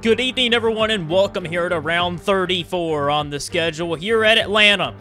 Good evening, everyone, and welcome here to round 34 on the schedule here at Atlanta.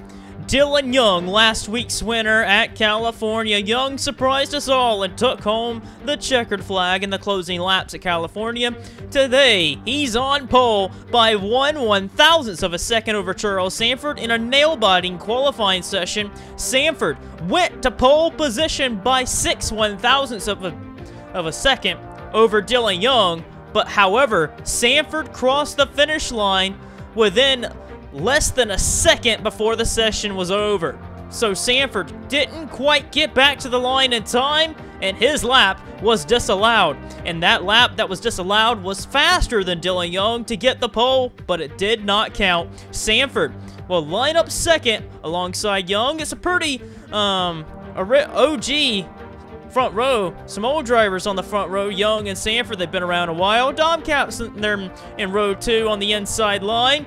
Dillon Young, last week's winner at California. Young surprised us all and took home the checkered flag in the closing laps at California. Today, he's on pole by 1/1000th of a second over Charles Sanford in a nail-biting qualifying session. Sanford went to pole position by 6/1000ths of a second over Dillon Young. But however, Sanford crossed the finish line within less than a second before the session was over. So Sanford didn't quite get back to the line in time, and his lap was disallowed. And that lap that was disallowed was faster than Dillon Young to get the pole, but it did not count. Sanford will line up second alongside Young. It's a pretty OG front row. Some old drivers on the front row, Young and Sanford. They've been around a while. Dom Capps there in row 2 on the inside line.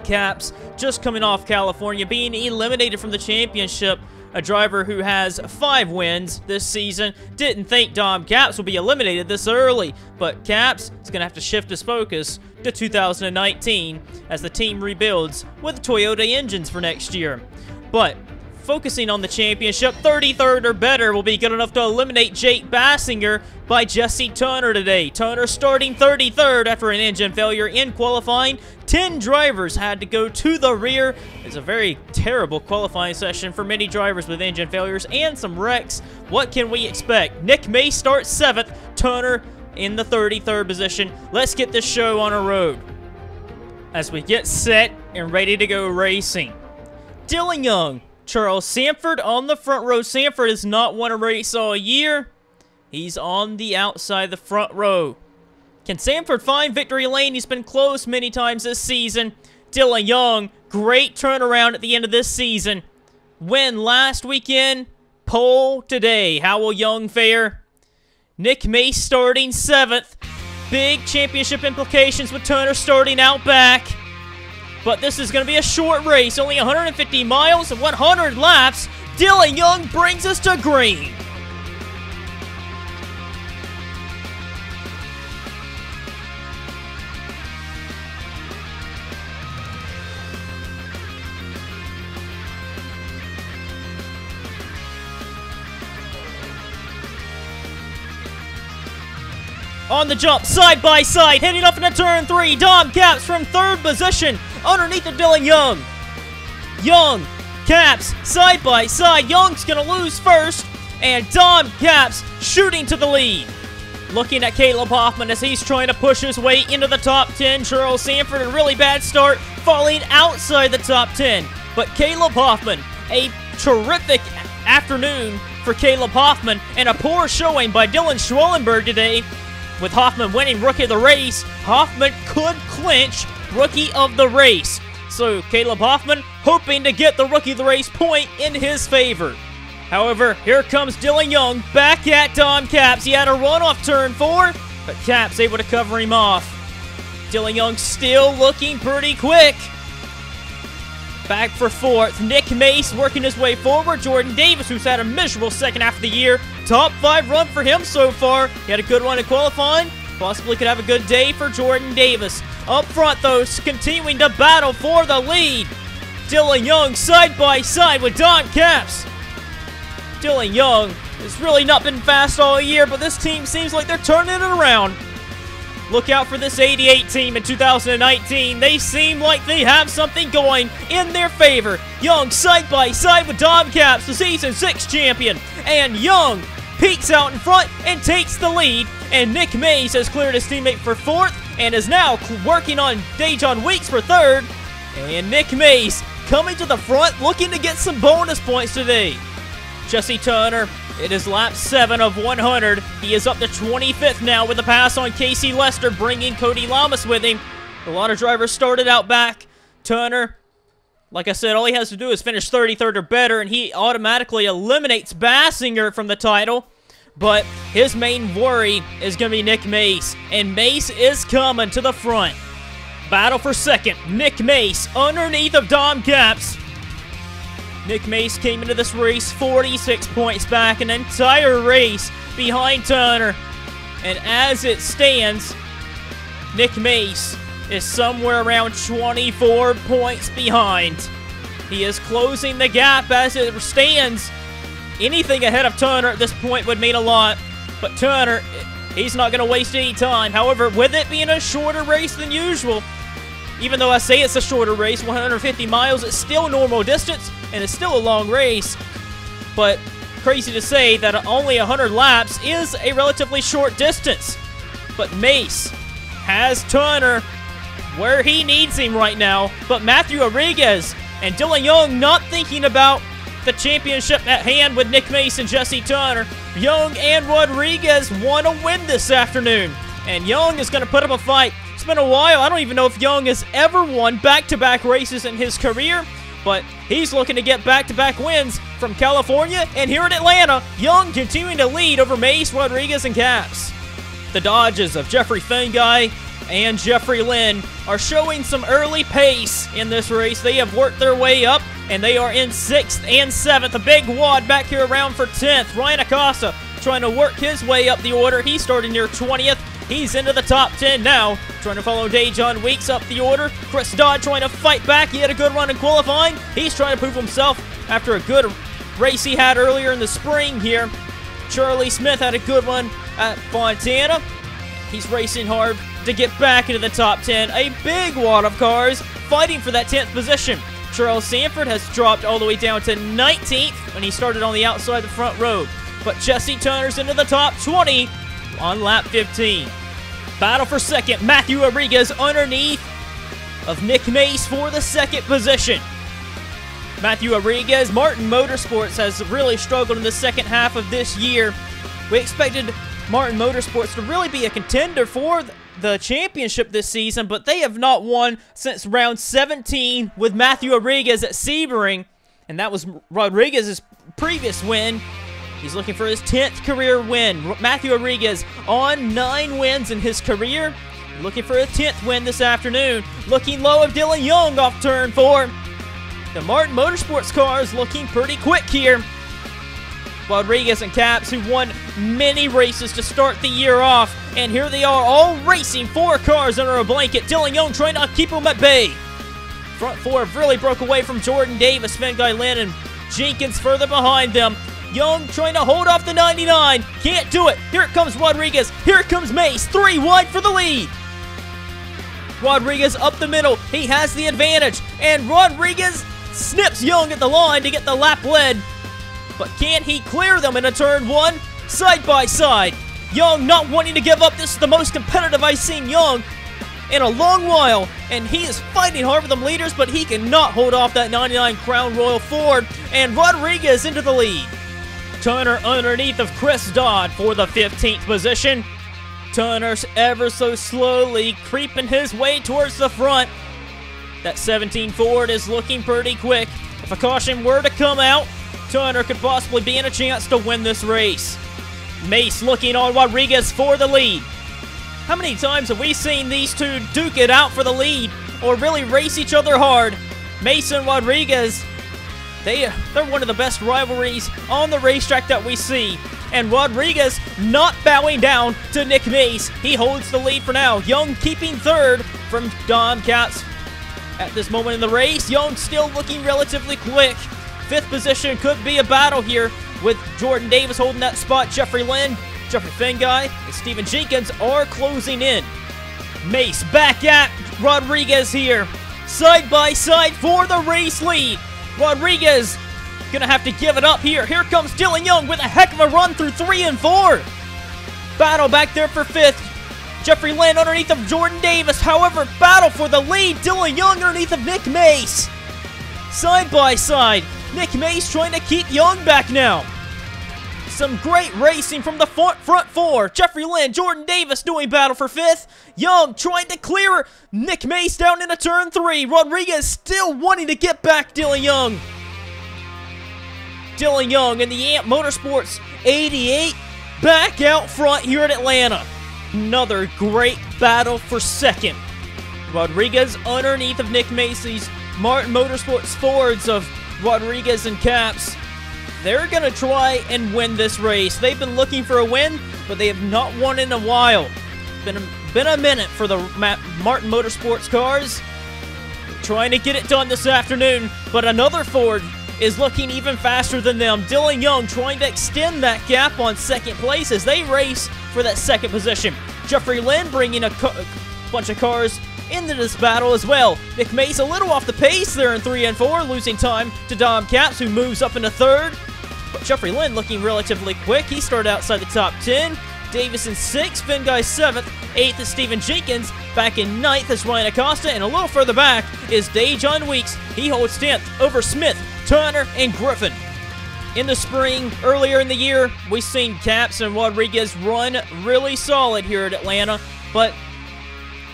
Capps just coming off California, being eliminated from the championship. A driver who has 5 wins this season. Didn't think Dom Capps would be eliminated this early, but Capps is going to have to shift his focus to 2019 as the team rebuilds with Toyota engines for next year. But focusing on the championship, 33rd or better will be good enough to eliminate Jake Baskinger by Jesse Turner today. Turner starting 33rd after an engine failure in qualifying. 10 drivers had to go to the rear. It's a very terrible qualifying session for many drivers with engine failures and some wrecks. What can we expect? Nick Mace starts 7th, Turner in the 33rd position. Let's get this show on a road as we get set and ready to go racing. Dillon Young, Charles Sanford on the front row. Sanford has not won a race all year. He's on the outside the front row. Can Sanford find victory lane? He's been close many times this season. Dillon Young, great turnaround at the end of this season. Win last weekend, pole today. How will Young fare? Nick Mace starting 7th. Big championship implications with Turner starting out back. But this is going to be a short race, only 150 miles and 100 laps. Dillon Young brings us to green. On the jump, side by side, heading up into turn 3. Dom Capps from 3rd position underneath of Dillon Young. Young, Capps, side by side. Young's going to lose first, and Dom Capps shooting to the lead. Looking at Caleb Hoffman as he's trying to push his way into the top 10. Charles Sanford, a really bad start, falling outside the top 10. But Caleb Hoffman, a terrific afternoon for Caleb Hoffman, and a poor showing by Dylan Schwellenberg today. With Hoffman winning Rookie of the Race, Hoffman could clinch Rookie of the Race. So Caleb Hoffman hoping to get the Rookie of the Race point in his favor. However, here comes Dillon Young back at Dom Capps. He had a run off turn 4, but Capps able to cover him off. Dillon Young still looking pretty quick. Back for 4th, Nick Mace working his way forward. Jordan Davis, who's had a miserable second half of the year. Top 5 run for him so far. He had a good run in qualifying. Possibly could have a good day for Jordan Davis. Up front, though, continuing to battle for the lead. Dillon Young side by side with Dom Capps. Dillon Young has really not been fast all year, but this team seems like they're turning it around. Look out for this 88 team in 2019. They seem like they have something going in their favor. Young side by side with Dom Capps, the season 6 champion. And Young peeks out in front and takes the lead. And Nick Mace has cleared his teammate for 4th and is now working on Dejon Weeks for 3rd. And Nick Mace coming to the front, looking to get some bonus points today. Jesse Turner, it is lap 7 of 100. He is up to 25th now with a pass on Casey Lester, bringing Cody Lamas with him. A lot of drivers started out back. Turner, like I said, all he has to do is finish 33rd or better, and he automatically eliminates Baskinger from the title. But his main worry is going to be Nick Mace, and Mace is coming to the front. Battle for 2nd, Nick Mace underneath of Dom Capps. Nick Mace came into this race 46 points back, an entire race behind Turner. And as it stands, Nick Mace is somewhere around 24 points behind. He is closing the gap as it stands. Anything ahead of Turner at this point would mean a lot, but Turner, he's not going to waste any time. However, with it being a shorter race than usual, even though I say it's a shorter race, 150 miles, it's still normal distance, and it's still a long race. But crazy to say that only 100 laps is a relatively short distance. But Mace has Turner where he needs him right now. But Matthew Rodriguez and Dillon Young not thinking about the championship at hand with Nick Mace and Jesse Turner. Young and Rodriguez want to win this afternoon, and Young is going to put up a fight. It's been a while. I don't even know if Young has ever won back-to-back races in his career, but he's looking to get back-to-back wins from California and here in Atlanta. Young continuing to lead over Mace, Rodriguez, and Caps. The Dodges of Jeffrey Fengai and Jeffrey Lynn are showing some early pace in this race. They have worked their way up, and they are in 6th and 7th. A big wad back here around for 10th. Ryan Acosta trying to work his way up the order. He started near 20th. He's into the top 10 now. Trying to follow Dejon Weeks up the order. Chris Dodd trying to fight back. He had a good run in qualifying. He's trying to prove himself after a good race he had earlier in the spring here. Charlie Smith had a good run at Fontana. He's racing hard to get back into the top 10. A big wad of cars fighting for that 10th position. Charles Sanford has dropped all the way down to 19th when he started on the outside of the front row. But Jesse Turner's into the top 20 on lap 15. Battle for second. Matthew Rodriguez underneath of Nick Mace for the second position. Matthew Rodriguez, Martin Motorsports has really struggled in the second half of this year. We expected Martin Motorsports to really be a contender for the championship this season, but they have not won since round 17 with Matthew Rodriguez at Sebring, and that was Rodriguez's previous win. He's looking for his 10th career win. Matthew Rodriguez on 9 wins in his career, looking for a 10th win this afternoon. Looking low of Dillon Young off turn 4. The Martin Motorsports car is looking pretty quick here. Rodriguez and Caps, who won many races to start the year off, and here they are all racing 4 cars under a blanket. Dillon Young trying to keep them at bay. Front 4 have really broke away from Jordan Davis, Fengai Lynn, and Jenkins further behind them. Young trying to hold off the 99. Can't do it. Here it comes Rodriguez. Here it comes Mace. 3 wide for the lead. Rodriguez up the middle. He has the advantage, and Rodriguez snips Young at the line to get the lap lead. But can he clear them into turn 1? Side by side. Young not wanting to give up. This is the most competitive I've seen Young in a long while. And he is fighting hard for them leaders, but he cannot hold off that 99 Crown Royal Ford. And Rodriguez into the lead. Turner underneath of Chris Dodd for the 15th position. Turner's ever so slowly creeping his way towards the front. That 17 Ford is looking pretty quick. If a caution were to come out, Turner could possibly be in a chance to win this race. Mace looking on Rodriguez for the lead. How many times have we seen these two duke it out for the lead or really race each other hard? Mace and Rodriguez, they're one of the best rivalries on the racetrack that we see. And Rodriguez not bowing down to Nick Mace. He holds the lead for now. Young keeping third from Dom Katz. At this moment in the race, Young still looking relatively quick. 5th position could be a battle here with Jordan Davis holding that spot. Jeffrey Lynn, Jeffrey Fengai, and Stephen Jenkins are closing in. Mace back at Rodriguez here. Side by side for the race lead. Rodriguez gonna have to give it up here. Here comes Dillon Young with a heck of a run through 3 and 4. Battle back there for 5th. Jeffrey Lynn underneath of Jordan Davis. However, battle for the lead. Dillon Young underneath of Nick Mace. Side by side. Nick Mace trying to keep Young back now. Some great racing from the front 4. Jeffrey Lynn, Jordan Davis doing battle for 5th. Young trying to clear Nick Mace down into turn 3. Rodriguez still wanting to get back Dillon Young. Dillon Young in the Amp Motorsports 88 back out front here at Atlanta. Another great battle for second. Rodriguez underneath of Nick Mace's Martin Motorsports Fords of Rodriguez and Caps. They're going to try and win this race. They've been looking for a win, but they have not won in a while. It's been been a minute for the Martin Motorsports cars. Trying to get it done this afternoon, but another Ford is looking even faster than them. Dillon Young trying to extend that gap on second place as they race for that second position. Jeffrey Lynn bringing a bunch of cars into this battle as well. Nick Mace a little off the pace there in 3 and 4, losing time to Dom Capps, who moves up into 3rd. But Jeffrey Lynn looking relatively quick. He started outside the top 10. Davis in 6th, Finn Guy 7th, 8th is Stephen Jenkins, back in 9th is Ryan Acosta, and a little further back is Dejon Weeks. He holds 10th over Smith, Turner, and Griffin. In the spring, earlier in the year, we've seen Capps and Rodriguez run really solid here at Atlanta, but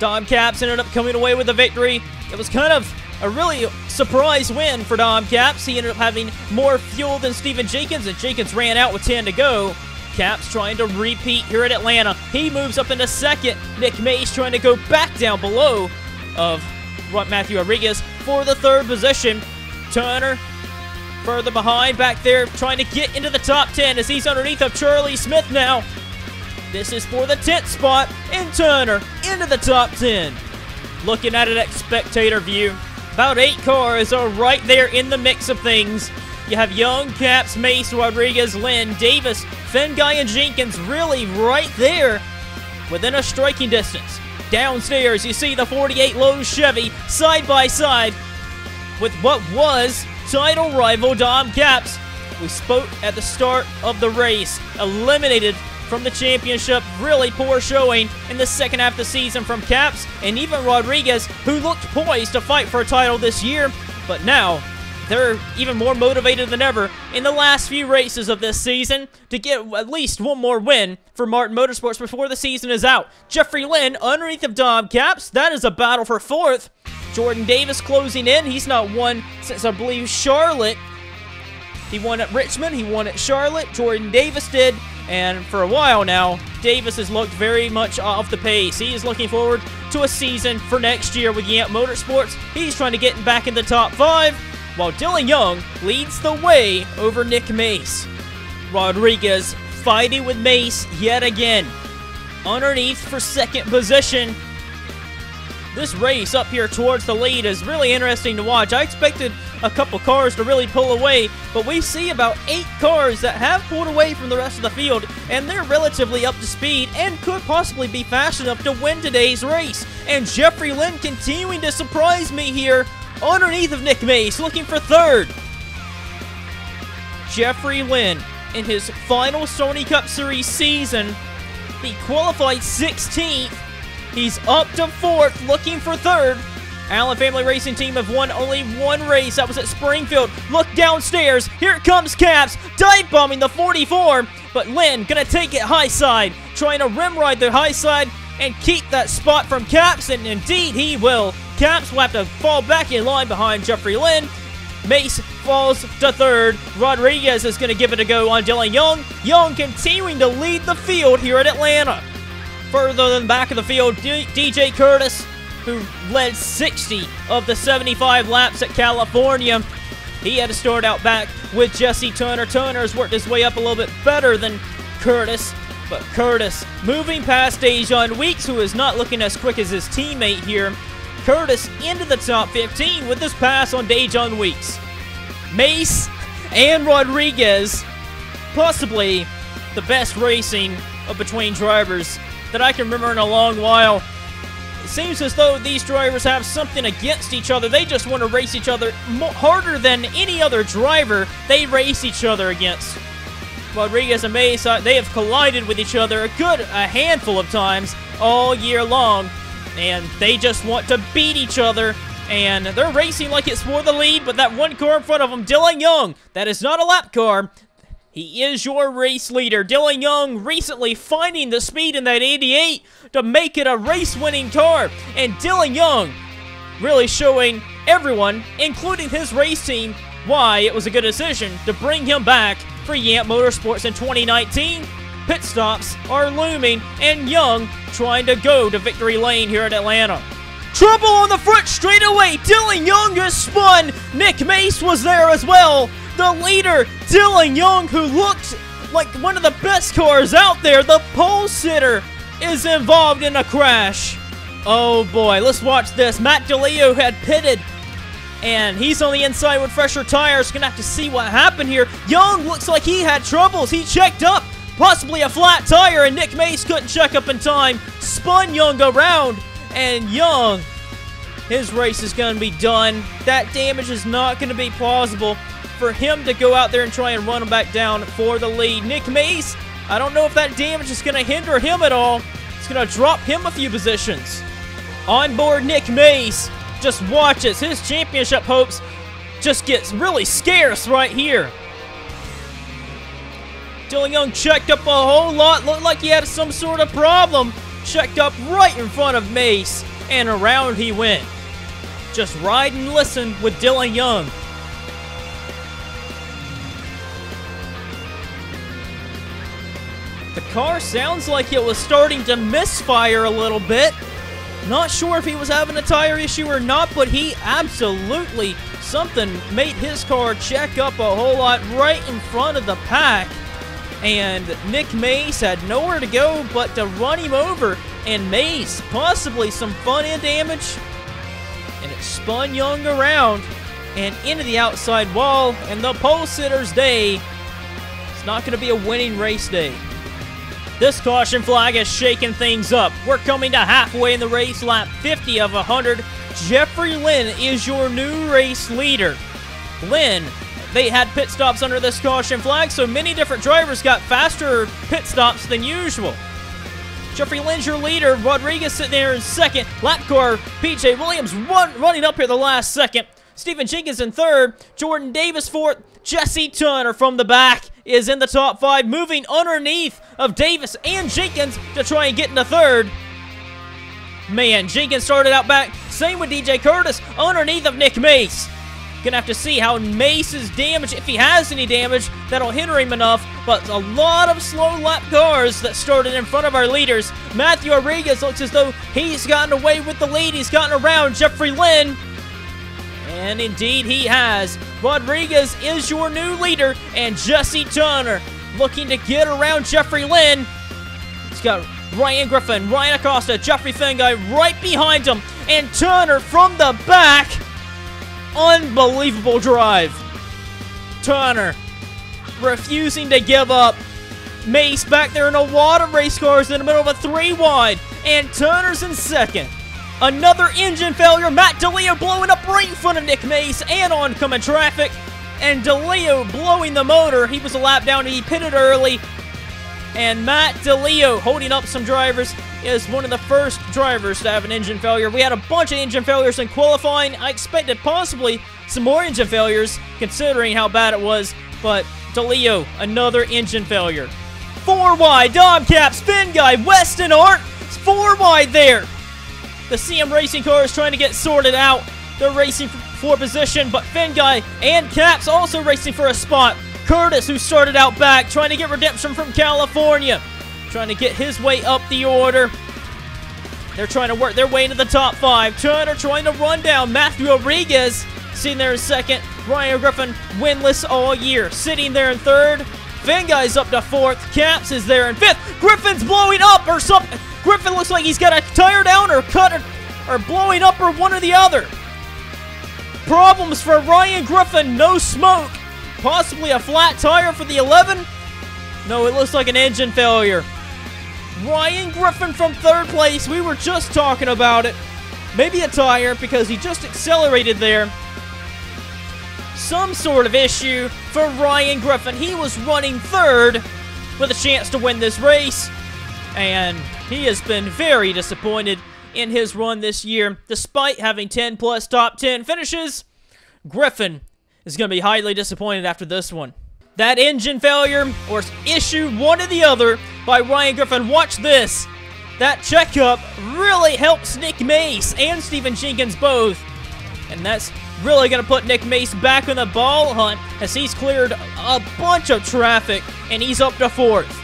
Dom Capps ended up coming away with a victory. It was kind of a really surprise win for Dom Capps. He ended up having more fuel than Stephen Jenkins, and Jenkins ran out with 10 to go. Capps trying to repeat here at Atlanta. He moves up into 2nd. Nick Mace trying to go back down below of Matthew Rodriguez for the 3rd position. Turner further behind back there, trying to get into the top 10 as he's underneath of Charlie Smith now. This is for the 10th spot, and Turner into the top 10. Looking at it at spectator view, about 8 cars are right there in the mix of things. You have Young, Capps, Mace, Rodriguez, Lynn, Davis, Finn Guy, and Jenkins really right there within a striking distance. Downstairs, you see the 48 Lowe's Chevy side by side with what was title rival Dom Capps. We spoke at the start of the race, eliminated from the championship. Really poor showing in the second half of the season from Capps and even Rodriguez, who looked poised to fight for a title this year, but now they're even more motivated than ever in the last few races of this season to get at least one more win for Martin Motorsports before the season is out. Jeffrey Lynn underneath of Dom Capps. That is a battle for 4th. Jordan Davis closing in. He's not won since, I believe, Charlotte. He won at Richmond. He won at Charlotte. Jordan Davis did. And for a while now, Davis has looked very much off the pace. He is looking forward to a season for next year with Yamp Motorsports. He's trying to get back in the top 5. While Dillon Young leads the way over Nick Mace. Rodriguez fighting with Mace yet again. Underneath for 2nd position. This race up here towards the lead is really interesting to watch. I expected a couple cars to really pull away, but we see about 8 cars that have pulled away from the rest of the field, and they're relatively up to speed and could possibly be fast enough to win today's race. And Jeffrey Lynn continuing to surprise me here underneath of Nick Mace, looking for 3rd. Jeffrey Lynn, in his final Sony Cup Series season, he qualified 16th. He's up to 4th, looking for 3rd. Allen Family Racing Team have won only 1 race. That was at Springfield. Look downstairs. Here comes Capps, dive bombing the 44. But Lynn gonna take it high side, trying to rim ride the high side and keep that spot from Capps, and indeed he will. Capps will have to fall back in line behind Jeffrey Lynn. Mace falls to 3rd. Rodriguez is going to give it a go on Dillon Young. Young continuing to lead the field here at Atlanta. Further than the back of the field, DJ Curtis, who led 60 of the 75 laps at California. He had to start out back with Jesse Turner. Turner has worked his way up a little bit better than Curtis. But Curtis moving past Dejon Weeks, who is not looking as quick as his teammate here. Curtis into the top 15 with this pass on Dejon Weeks. Mace and Rodriguez, possibly the best racing of between drivers that I can remember in a long while. It seems as though these drivers have something against each other. They just want to race each other harder than any other driver they race each other against. Rodriguez and Mace, they have collided with each other a handful of times all year long, and they just want to beat each other, and they're racing like it's for the lead, but that one car in front of them, Dillon Young, that is not a lap car. He is your race leader. Dillon Young recently finding the speed in that 88 to make it a race-winning car, and Dillon Young really showing everyone, including his race team, why it was a good decision to bring him back for Yamp Motorsports in 2019. Pit stops are looming, and Young trying to go to victory lane here at Atlanta. Trouble on the front straightaway. Dillon Young has spun. Nick Mace was there as well. The leader, Dillon Young, who looked like one of the best cars out there, the pole sitter, is involved in a crash. Oh boy, let's watch this. Matt DeLeo had pitted, and he's on the inside with fresher tires. Gonna have to see what happened here. Young looks like he had troubles. He checked up, possibly a flat tire, and Nick Mace couldn't check up in time. Spun Young around, and Young, his race is gonna be done. That damage is not gonna be plausible for him to go out there and try and run him back down for the lead. Nick Mace, I don't know if that damage is gonna hinder him at all. It's gonna drop him a few positions. On board Nick Mace, just watch as his championship hopes just gets really scarce right here. Dillon Young checked up a whole lot, looked like he had some sort of problem. Checked up right in front of Mace, and around he went. Just ride and listen with Dillon Young. The car sounds like it was starting to misfire a little bit. Not sure if he was having a tire issue or not, but he absolutely, something made his car check up a whole lot right in front of the pack. And Nick Mace had nowhere to go but to run him over. And Mace, possibly some front-end damage. And it spun Young around and into the outside wall. And the pole sitter's day, it's not going to be a winning race day. This caution flag is shaking things up. We're coming to halfway in the race, lap 50 of 100. Jeffrey Lynn is your new race leader. Lynn, they had pit stops under this caution flag, so many different drivers got faster pit stops than usual. Jeffrey Lynn's your leader. Rodriguez sitting there in second. Lap car, PJ Williams running up here the last second. Stephen Jenkins in third. Jordan Davis fourth. Jesse Tunner from the back is in the top 5, moving underneath of Davis and Jenkins to try and get into third. Man, Jenkins started out back. Same with DJ Curtis underneath of Nick Mace. Gonna have to see how Mace's damage, if he has any damage, that'll hinder him enough. But a lot of slow lap cars that started in front of our leaders. Matthew Rodriguez looks as though he's gotten away with the lead. He's gotten around Jeffrey Lynn. And indeed he has. Rodriguez is your new leader, and Jesse Tunner looking to get around Jeffrey Lynn. He's got Ryan Griffin, Ryan Acosta, Jeffrey Fenguy right behind him, and Tunner from the back. Unbelievable drive. Tunner refusing to give up. Mace back there in a lot of race cars in the middle of a 3-wide, and Tunner's in second. Another engine failure. Matt DeLeo blowing up right in front of Nick Mace and oncoming traffic. And DeLeo blowing the motor. He was a lap down and he pitted early. And Matt DeLeo, holding up some drivers, is one of the first drivers to have an engine failure. We had a bunch of engine failures in qualifying. I expected possibly some more engine failures, considering how bad it was. But DeLeo, another engine failure. 4 wide, Dom Caps, Fenguy, Weston Hart. It's 4 wide there. The CM Racing car is trying to get sorted out. They're racing for position, but Fenguy and Caps also racing for a spot. Curtis, who started out back, trying to get redemption from California. Trying to get his way up the order. They're trying to work their way into the top 5. Turner trying to run down Matthew Rodriguez. Sitting there in second. Ryan Griffin, winless all year. Sitting there in third. Fenguy's up to 4th. Caps is there in 5th. Griffin's blowing up or something. Griffin looks like he's got a tire down or cut or blowing up or one or the other. Problems for Ryan Griffin. No smoke. Possibly a flat tire for the 11. No, it looks like an engine failure. Ryan Griffin from 3rd place. We were just talking about it. Maybe a tire because he just accelerated there. Some sort of issue for Ryan Griffin. He was running 3rd with a chance to win this race. And he has been very disappointed in his run this year. Despite having 10 plus top 10 finishes, Griffin is going to be highly disappointed after this one. That engine failure or issue, one or the other, by Ryan Griffin. Watch this. That checkup really helps Nick Mace and Stephen Jenkins both. And that's really going to put Nick Mace back in the ball hunt as he's cleared a bunch of traffic and he's up to 4th.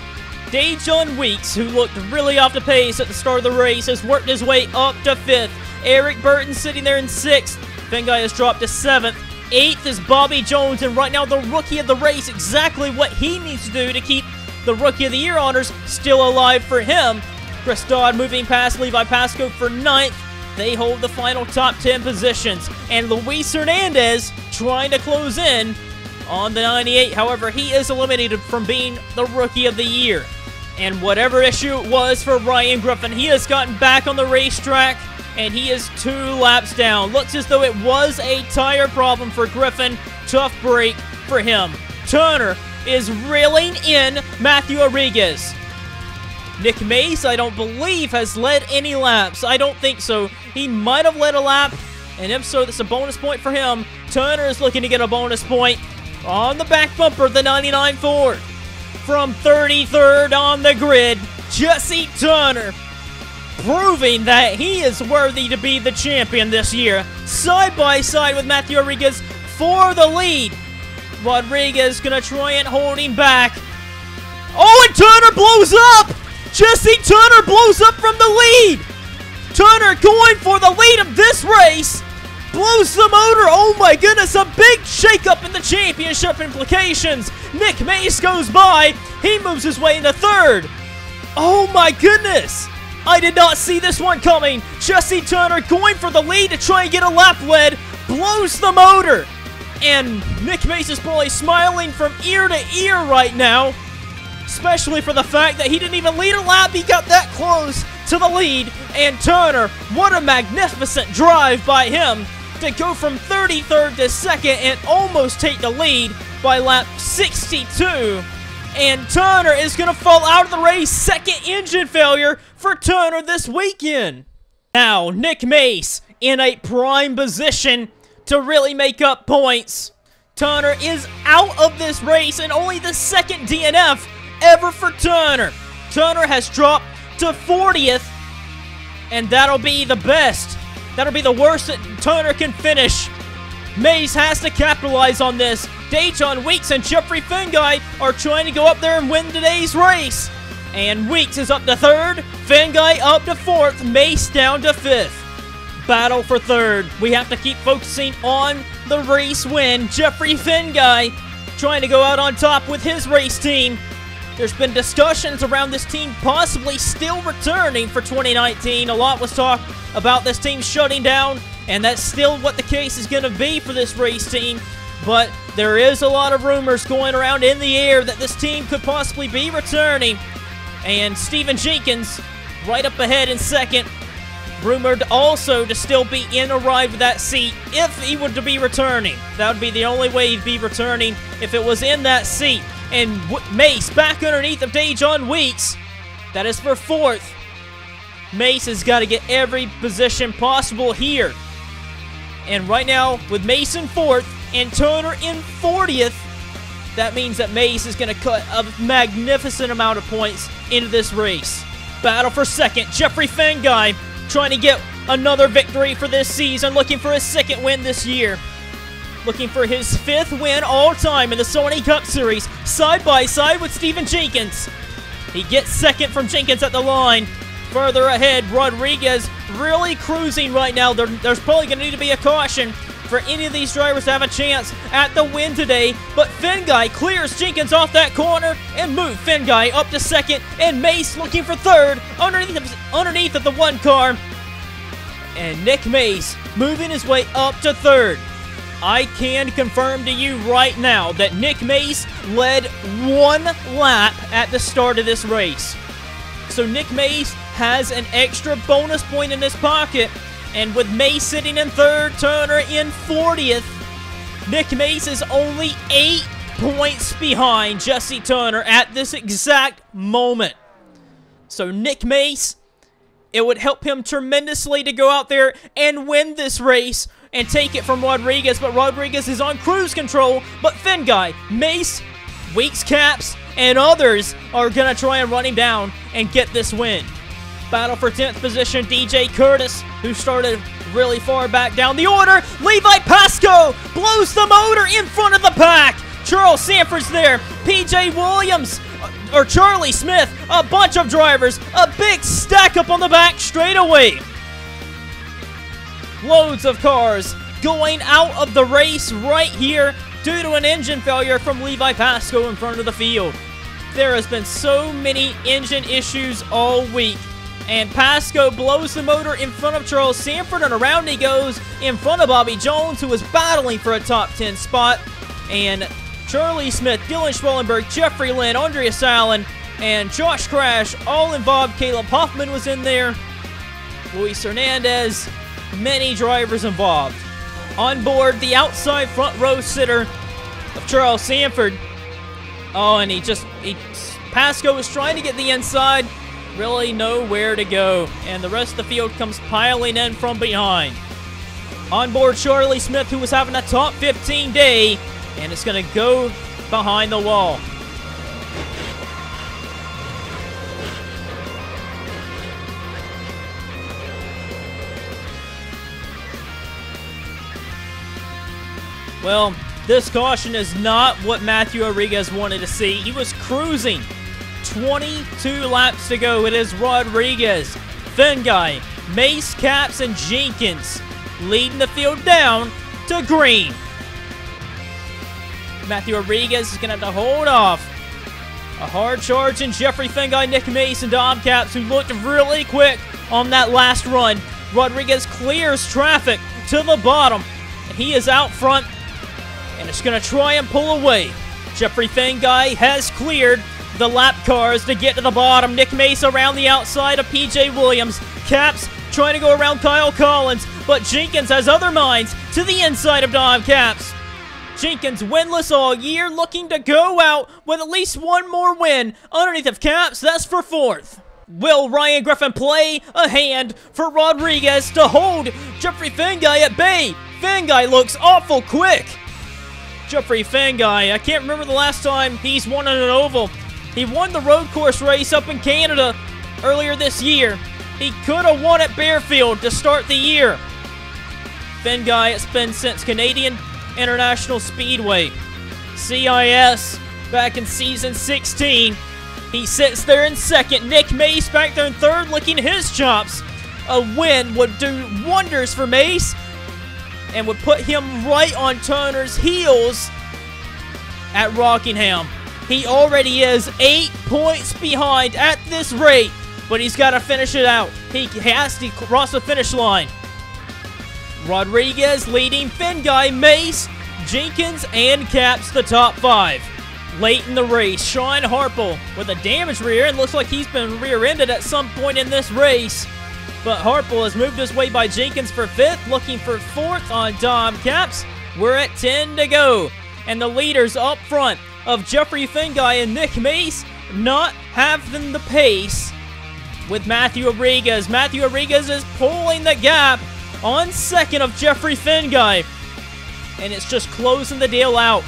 Dejon Weeks, who looked really off the pace at the start of the race, has worked his way up to 5th. Eric Burton sitting there in 6th. Fenguy has dropped to 7th. 8th is Bobby Jones, and right now the Rookie of the Race, exactly what he needs to do to keep the Rookie of the Year honors still alive for him. Chris Dodd moving past Levi Pasco for 9th. They hold the final top 10 positions. And Luis Hernandez trying to close in on the 98. However, he is eliminated from being the Rookie of the Year. And whatever issue it was for Ryan Griffin, he has gotten back on the racetrack, and he is 2 laps down. Looks as though it was a tire problem for Griffin. Tough break for him. Turner is reeling in Matthew Rodriguez. Nick Mace, I don't believe, has led any laps. I don't think so. He might have led a lap, and if so, that's a bonus point for him. Turner is looking to get a bonus point on the back bumper, the 99 Ford. From 33rd on the grid, Jesse Turner, proving that he is worthy to be the champion this year. Side by side with Matthew Rodriguez for the lead. Rodriguez gonna try and hold him back. Oh, and Turner blows up! Jesse Turner blows up from the lead! Turner going for the lead of this race. Blows the motor. Oh my goodness, a big shakeup in the championship implications. Nick Mace goes by. He moves his way into 3rd. Oh my goodness. I did not see this one coming. Jesse Turner going for the lead to try and get a lap lead. Blows the motor. And Nick Mace is probably smiling from ear to ear right now. Especially for the fact that he didn't even lead a lap. He got that close to the lead. And Turner, what a magnificent drive by him to go from 33rd to 2nd and almost take the lead by lap 62. And Turner is going to fall out of the race. 2nd engine failure for Turner this weekend. Now, Nick Mace in a prime position to really make up points. Turner is out of this race and only the 2nd DNF ever for Turner. Turner has dropped to 40th, and that'll be the best. That'll be the worst that Turner can finish. Mace has to capitalize on this. Dejon Weeks and Jeffrey Finguy are trying to go up there and win today's race. And Weeks is up to 3rd, Finguy up to 4th, Mace down to 5th. Battle for 3rd. We have to keep focusing on the race win. Jeffrey Finguy trying to go out on top with his race team. There's been discussions around this team possibly still returning for 2019. A lot was talked about this team shutting down, and that's still what the case is going to be for this race team. But there is a lot of rumors going around in the air that this team could possibly be returning. And Stephen Jenkins right up ahead in 2nd. Rumored also to still be in arrive with that seat if he were to be returning. That would be the only way he'd be returning if it was in that seat. And Mace back underneath of Dejon Weeks. That is for 4th. Mace has got to get every position possible here. And right now, with Mace in 4th and Turner in 40th, that means that Mace is going to cut a magnificent amount of points into this race. Battle for 2nd. Jeffrey Finguy trying to get another victory for this season, looking for his 2nd win this year. Looking for his 5th win all time in the Sony Cup Series, side by side with Stephen Jenkins. He gets 2nd from Jenkins at the line. Further ahead, Rodriguez really cruising right now. There's probably going to need to be a caution for any of these drivers to have a chance at the win today. But Finguy clears Jenkins off that corner and moves Finguy up to 2nd. And Mace looking for 3rd underneath of the 1 car. And Nick Mace moving his way up to 3rd. I can confirm to you right now that Nick Mace led 1 lap at the start of this race. So Nick Mace has an extra bonus point in his pocket. And with Mace sitting in 3rd, Turner in 40th, Nick Mace is only 8 points behind Jesse Turner at this exact moment. So Nick Mace, it would help him tremendously to go out there and win this race and take it from Rodriguez, but Rodriguez is on cruise control. But Finguy, Mace, Weeks, Caps, and others are going to try and run him down and get this win. Battle for 10th position, DJ Curtis, who started really far back down the order. Levi Pasco blows the motor in front of the pack. Charles Sanford's there. PJ Williams, or Charlie Smith, a bunch of drivers, a big stack up on the back straightaway. Loads of cars going out of the race right here due to an engine failure from Levi Pasco in front of the field. There has been so many engine issues all week. And Pasco blows the motor in front of Charles Sanford, and around he goes in front of Bobby Jones, who is battling for a top 10 spot. And Charlie Smith, Dylan Schwellenberg, Jeffrey Lynn, Andreas Allen, and Josh Crash all involved. Caleb Hoffman was in there. Luis Hernandez, many drivers involved. On board, the outside front row sitter of Charles Sanford. Oh, and Pasco was trying to get the inside. Really nowhere to go. And the rest of the field comes piling in from behind. On board, Charlie Smith, who was having a top 15 day. And it's going to go behind the wall. Well, this caution is not what Matthew Rodriguez wanted to see. He was cruising. 22 laps to go. It is Rodriguez, Finguy, Mace, Capps, and Jenkins leading the field down to green. Matthew Rodriguez is going to have to hold off a hard charge in Jeffrey Finguy, Nick Mace, and Dom Capps, who looked really quick on that last run. Rodriguez clears traffic to the bottom. He is out front, and it's going to try and pull away. Jeffrey Finguy has cleared the lap cars to get to the bottom. Nick Mace around the outside of PJ Williams. Capps trying to go around Kyle Collins, but Jenkins has other minds to the inside of Dom Capps. Jenkins winless all year, looking to go out with at least one more win underneath of Capps. That's for fourth. Will Ryan Griffin play a hand for Rodriguez to hold Jeffrey Finguy at bay? Finguy looks awful quick. Jeffrey Finguy, I can't remember the last time he's won on an oval. He won the road course race up in Canada earlier this year. He could have won at Bearfield to start the year. Finguy, it's been since Canadian International Speedway, CIS, back in season 16. He sits there in second. Nick Mace back there in third, licking his chops. A win would do wonders for Mace and would put him right on Turner's heels at Rockingham. He already is 8 points behind at this rate, but he's got to finish it out. He has to cross the finish line. Rodriguez leading Finguy, Mace, Jenkins, and Capps the top 5. Late in the race, Sean Harple with a damaged rear end. Looks like he's been rear-ended at some point in this race. But Harple has moved his way by Jenkins for 5th, looking for 4th on Dom Capps. We're at 10 to go. And the leaders up front of Jeffrey Finguy and Nick Mace not having the pace with Matthew Rodriguez. Matthew Rodriguez is pulling the gap on second of Jeffrey Finguy. And it's just closing the deal out.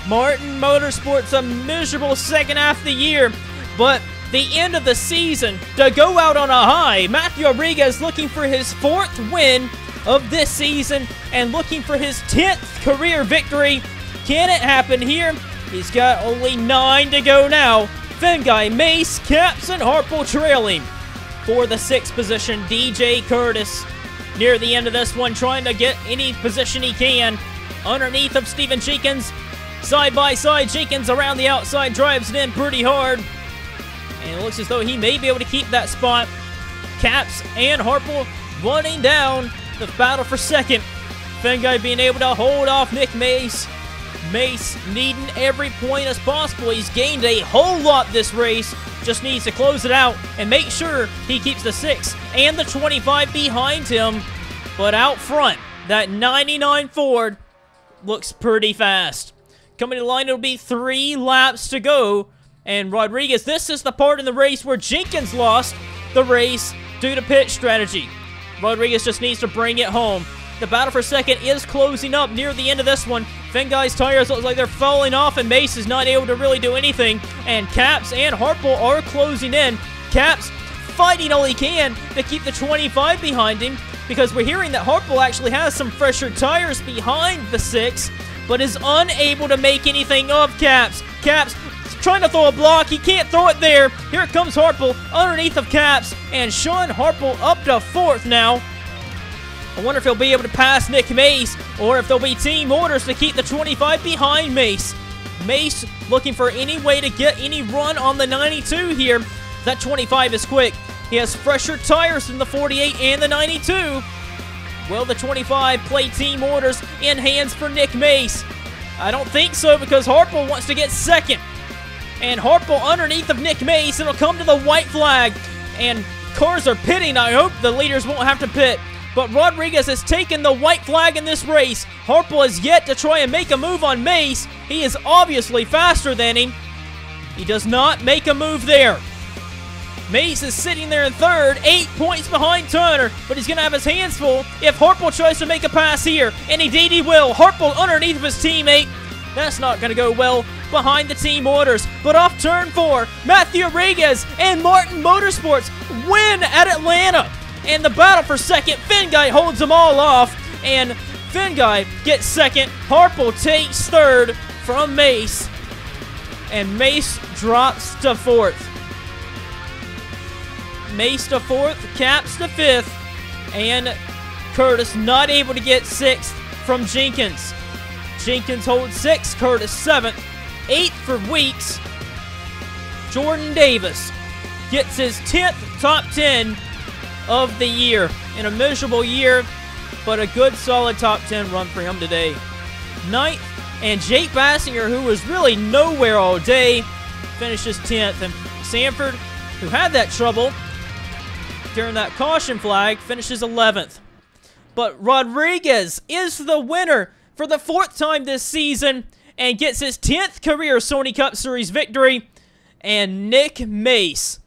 Martin Motorsports a miserable second half of the year, but the end of the season to go out on a high. Matthew Rodriguez looking for his 4th win of this season and looking for his 10th career victory. Can it happen here? He's got only 9 to go now. Finguy, Mace, Capps, and Harple trailing. For the 6th position, DJ Curtis near the end of this one, trying to get any position he can underneath of Stephen Jenkins. Side by side, Jenkins around the outside drives it in pretty hard. And it looks as though he may be able to keep that spot. Capps and Harple running down the battle for second. Finguy being able to hold off Nick Mace. Mace needing every point as possible. He's gained a whole lot this race. Just needs to close it out and make sure he keeps the 6 and the 25 behind him. But out front, that 99 Ford looks pretty fast. Coming to the line, it'll be 3 laps to go. And Rodriguez, this is the part in the race where Jenkins lost the race due to pit strategy. Rodriguez just needs to bring it home. The battle for second is closing up near the end of this one. Finguy's tires look like they're falling off, and Mace is not able to really do anything. And Capps and Harple are closing in. Capps fighting all he can to keep the 25 behind him, because we're hearing that Harple actually has some fresher tires behind the 6, but is unable to make anything of Capps. Capps trying to throw a block. He can't throw it there. Here comes Harple underneath of Capps, and Sean Harple up to 4th now. I wonder if he'll be able to pass Nick Mace, or if there'll be team orders to keep the 25 behind Mace. Mace looking for any way to get any run on the 92 here. That 25 is quick. He has fresher tires than the 48 and the 92. Will the 25 play team orders in hands for Nick Mace? I don't think so, because Harple wants to get second. And Harple underneath of Nick Mace. It'll come to the white flag. And cars are pitting. I hope the leaders won't have to pit. But Rodriguez has taken the white flag in this race. Harple has yet to try and make a move on Mace. He is obviously faster than him. He does not make a move there. Mace is sitting there in third, 8 points behind Turner, but he's going to have his hands full if Harple tries to make a pass here, and indeed he will. Harple underneath of his teammate. That's not going to go well behind the team orders, but off turn 4, Matthew Rodriguez and Martin Motorsports win at Atlanta, and the battle for second, Finguy holds them all off, and Finguy gets second. Harple takes third from Mace, and Mace drops to fourth. Mace to fourth, Caps to fifth, and Curtis not able to get sixth from Jenkins. Jenkins holds sixth, Curtis seventh, eighth for Weeks. Jordan Davis gets his 10th top 10 of the year. In a miserable year, but a good solid top 10 run for him today. Ninth, and Jake Baskinger, who was really nowhere all day, finishes 10th. And Sanford, who had that trouble during that caution flag, finishes 11th. But Rodriguez is the winner for the 4th time this season and gets his 10th career Sony Cup Series victory. And Nick Mace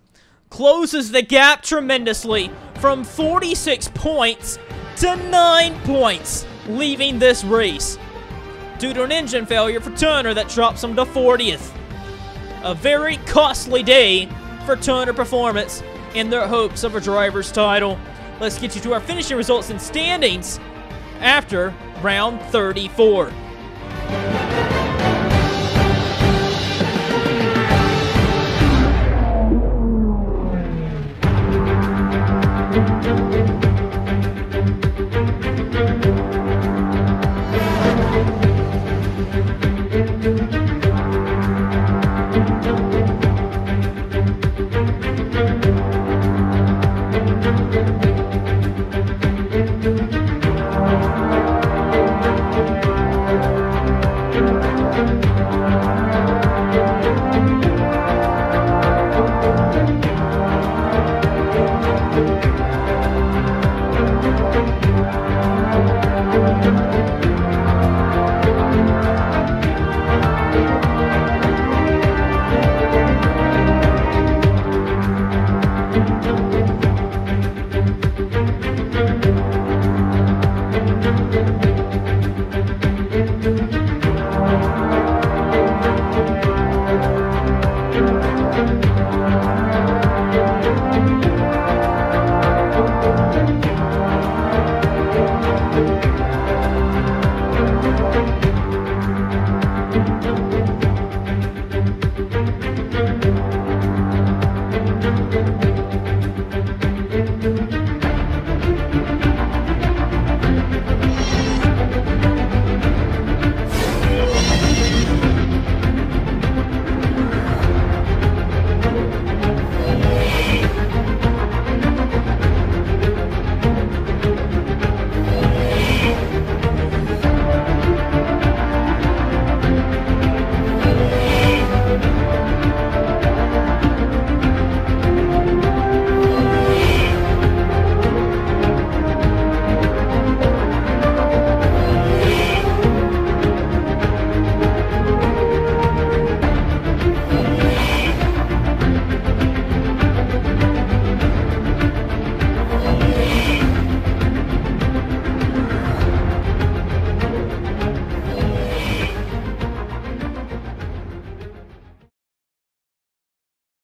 closes the gap tremendously from 46 points to 9 points, leaving this race due to an engine failure for Turner that drops him to 40th. A very costly day for Turner Performance in their hopes of a driver's title. Let's get you to our finishing results and standings after round 34.